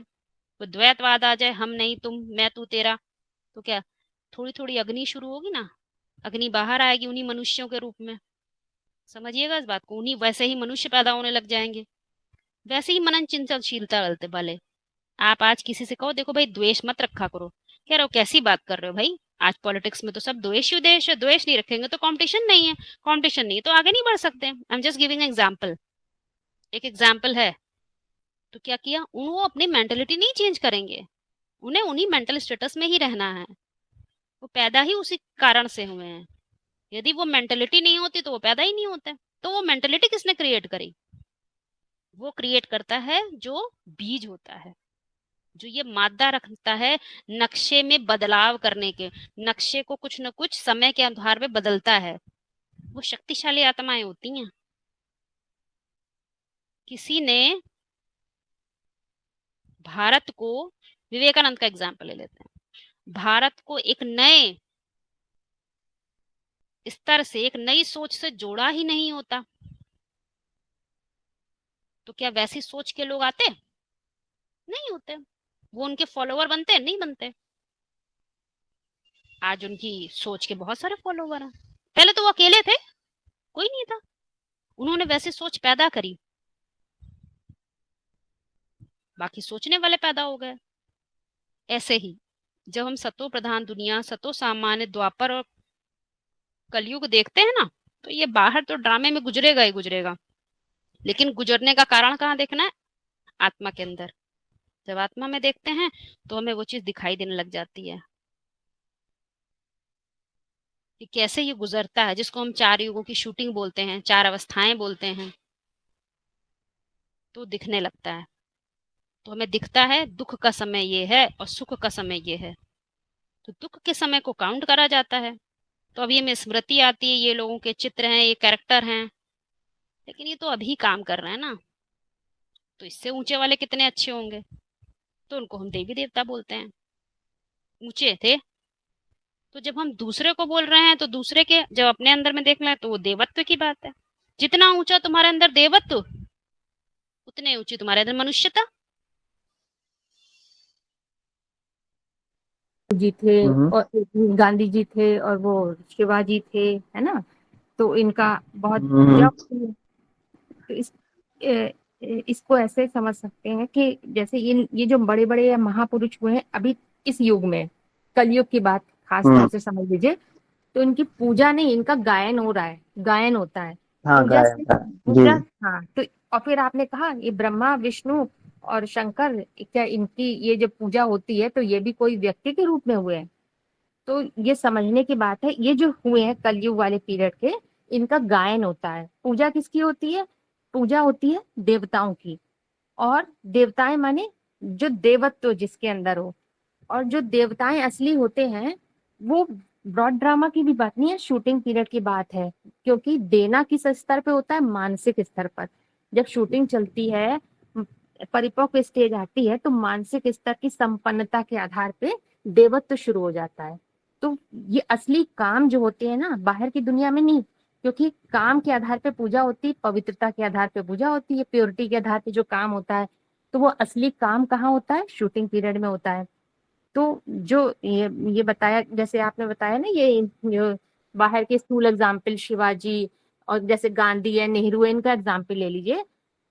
Speaker 1: कोई द्वैतवाद आ जाए, हम नहीं तुम, मैं तू तेरा, तो क्या थोड़ी थोड़ी अग्नि शुरू होगी ना, अग्नि बाहर आएगी उन्हीं मनुष्यों के रूप में। समझिएगा इस बात को, उन्हीं वैसे ही मनुष्य पैदा होने लग जाएंगे। वैसे ही मनन चिंतनशीलता वाले वाले आप आज किसी से कहो देखो भाई द्वेष मत रखा करो, कह रहे हो कैसी बात कर रहे हो भाई, आज पॉलिटिक्स में तो सब द्वेष ही द्वेष है, द्वेष नहीं रखेंगे तो कंपटीशन नहीं है, कंपटीशन नहीं है तो आगे नहीं बढ़ सकते। I am just giving example, एक एग्जांपल है। तो क्या किया, वो अपनी मेंटेलिटी नहीं चेंज करेंगे, उन्हें उन्हीं मेंटल स्टेटस में ही रहना है। वो पैदा ही उसी कारण से हुए हैं। यदि वो मेंटेलिटी नहीं होती तो वो पैदा ही नहीं होते। तो वो मेंटेलिटी किसने क्रिएट करी? वो क्रिएट करता है जो बीज होता है, जो ये मादा रखता है नक्शे में बदलाव करने के, नक्शे को कुछ न कुछ समय के आधार पे बदलता है। वो शक्तिशाली आत्माएं होती हैं। किसी ने भारत को, विवेकानंद का एग्जाम्पल ले लेते हैं, भारत को एक नए स्तर से, एक नई सोच से जोड़ा ही नहीं होता तो क्या वैसी सोच के लोग आते? नहीं होते। वो उनके फॉलोवर बनते? नहीं बनते। आज उनकी सोच के बहुत सारे फॉलोवर हैं, पहले तो वो अकेले थे, कोई नहीं था, उन्होंने वैसी सोच पैदा करी, बाकी सोचने वाले पैदा हो गए। ऐसे ही जब हम सतो प्रधान दुनिया, सतो सामान्य, द्वापर और कलयुग देखते हैं ना, तो ये बाहर तो ड्रामे में गुजरेगा ही गुजरेगा, लेकिन गुजरने का कारण कहाँ देखना है? आत्मा के अंदर। जब आत्मा में देखते हैं तो हमें वो चीज दिखाई देने लग जाती है कि कैसे ये गुजरता है, जिसको हम 4 युगों की शूटिंग बोलते हैं, 4 अवस्थाएं बोलते हैं, तो दिखने लगता है। तो हमें दिखता है दुख का समय ये है और सुख का समय ये है, तो दुख के समय को काउंट करा जाता है। तो अभी हमें स्मृति आती है, ये लोगों के चित्र हैं, ये कैरेक्टर हैं, लेकिन ये तो अभी काम कर रहे हैं ना, तो इससे ऊंचे वाले कितने अच्छे होंगे, तो उनको हम देवी देवता बोलते हैं, ऊंचे थे। तो जब हम दूसरे को बोल रहे हैं तो दूसरे के जब अपने अंदर में देख रहे हैं तो वो देवत्व की बात है। जितना ऊंचा तुम्हारे अंदर देवत्व, उतने ऊंची तुम्हारे अंदर मनुष्यता।
Speaker 5: जी थे और गांधी जी थे और वो शिवाजी थे, है ना, तो इनका बहुत जब तो इसको ऐसे समझ सकते हैं कि जैसे ये जो बड़े बड़े महापुरुष हुए हैं अभी इस युग में, कलयुग की बात खास तौर से समझ लीजिए, तो इनकी पूजा नहीं, इनका गायन हो रहा है, गायन होता है।
Speaker 7: हाँ,
Speaker 5: पूजा
Speaker 7: गायन
Speaker 5: से
Speaker 7: का।
Speaker 5: पूजा,
Speaker 7: जी।
Speaker 5: हाँ। तो और फिर आपने कहा ये ब्रह्मा विष्णु और शंकर, क्या इनकी ये जो पूजा होती है तो ये भी कोई व्यक्ति के रूप में हुए हैं? तो ये समझने की बात है, ये जो हुए हैं कलयुग वाले पीरियड के, इनका गायन होता है। पूजा किसकी होती है? पूजा होती है देवताओं की। और देवताएं माने जो देवत्व जिसके अंदर हो, और जो देवताएं असली होते हैं वो ब्रॉड ड्रामा की भी बात नहीं है, शूटिंग पीरियड की बात है। क्योंकि देना किस स्तर पे होता है? मानसिक स्तर पर। जब शूटिंग चलती है, परिपक्व स्टेज आती है, तो मानसिक स्तर की संपन्नता के आधार पे देवत्व शुरू हो जाता है। तो ये असली काम जो होते हैं ना, बाहर की दुनिया में नहीं, क्योंकि काम के आधार पे पूजा होती है, पवित्रता के आधार पे पूजा होती है, प्योरिटी के आधार पे जो काम होता है, तो वो असली काम कहाँ होता है? शूटिंग पीरियड में होता है। तो जो ये बताया, जैसे आपने बताया ना, ये बाहर के स्थूल एग्जाम्पल शिवाजी और जैसे गांधी है, नेहरू है, इनका एग्जाम्पल ले लीजिए,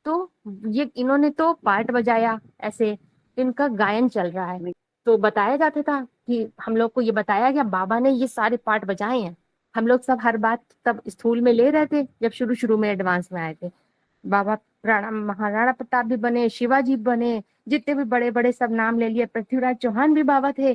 Speaker 5: तो ये इन्होंने तो पार्ट बजाया ऐसे, इनका गायन चल रहा है। तो बताया जाता था कि हम लोग को ये बताया गया, बाबा ने ये सारे पार्ट बजाए हैं। हम लोग सब हर बात तब स्थूल में ले रहे थे जब शुरू शुरू में एडवांस में आए थे। बाबा महाराणा प्रताप भी बने, शिवाजी बने, जितने भी बड़े बड़े सब नाम ले लिए, पृथ्वीराज चौहान भी बाबा थे।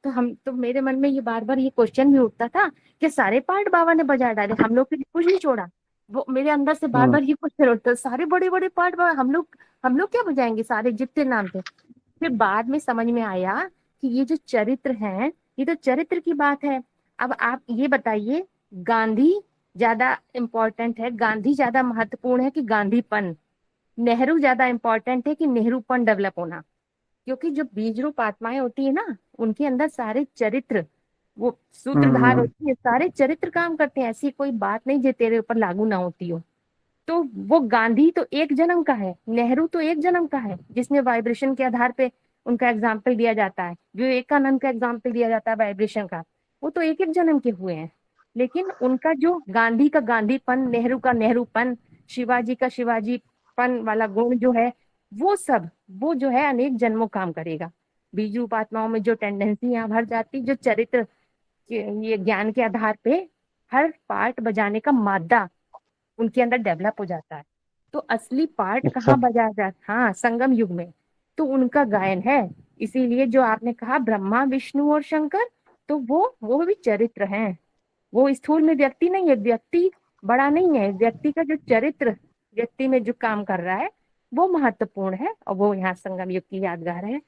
Speaker 5: तो मेरे मन में ये बार बार ये क्वेश्चन भी उठता था कि सारे पार्ट बाबा ने बजा डाले, हम लोग के लिए कुछ नहीं छोड़ा। वो मेरे अंदर से बार बार ये क्वेश्चन उठता, सारे बड़े बड़े पार्ट हम लोग क्या बजाएंगे, सारे जितने नाम थे। फिर बाद में समझ में आया कि कि ये जो चरित्र हैं, ये तो चरित्र की बात है। अब आप ये बताइए, गांधी ज्यादा इम्पोर्टेंट है, गांधी ज्यादा महत्वपूर्ण है कि गांधीपन, नेहरू ज्यादा इम्पोर्टेंट है कि नेहरूपन डेवलप होना? क्योंकि जो बीज रूप आत्माएं होती है ना, उनके अंदर सारे चरित्र, वो सूत्रधार होती है, सारे चरित्र काम करते हैं। ऐसी कोई बात नहीं जो तेरे ऊपर लागू ना होती हो। तो वो गांधी तो एक जन्म का है, नेहरू तो एक जन्म का है, जिसने वाइब्रेशन के आधार पे उनका एग्जाम्पल दिया जाता है, विवेकानंद का एग्जाम्पल दिया जाता है वाइब्रेशन का, वो तो एक एक जन्म के हुए हैं। लेकिन उनका जो गांधी का गांधीपन, नेहरू का नेहरूपन, शिवाजी का शिवाजीपन वाला गुण जो है, वो जो है अनेक जन्मों काम करेगा। बीज रूप आत्माओं में जो टेंडेंसी यहाँ भर जाती, जो चरित्र ये ज्ञान के आधार पे हर पार्ट बजाने का मादा उनके अंदर डेवलप हो जाता है। तो असली पार्ट
Speaker 7: अच्छा।
Speaker 5: कहाँ बजाया जाता? हाँ, संगम युग में तो उनका गायन है। इसीलिए जो आपने कहा ब्रह्मा विष्णु और शंकर, तो वो भी चरित्र हैं। वो स्थूल में व्यक्ति नहीं है, व्यक्ति बड़ा नहीं है, व्यक्ति का जो चरित्र व्यक्ति में जो काम कर रहा है वो महत्वपूर्ण है, और वो यहाँ संगम युग की यादगार है।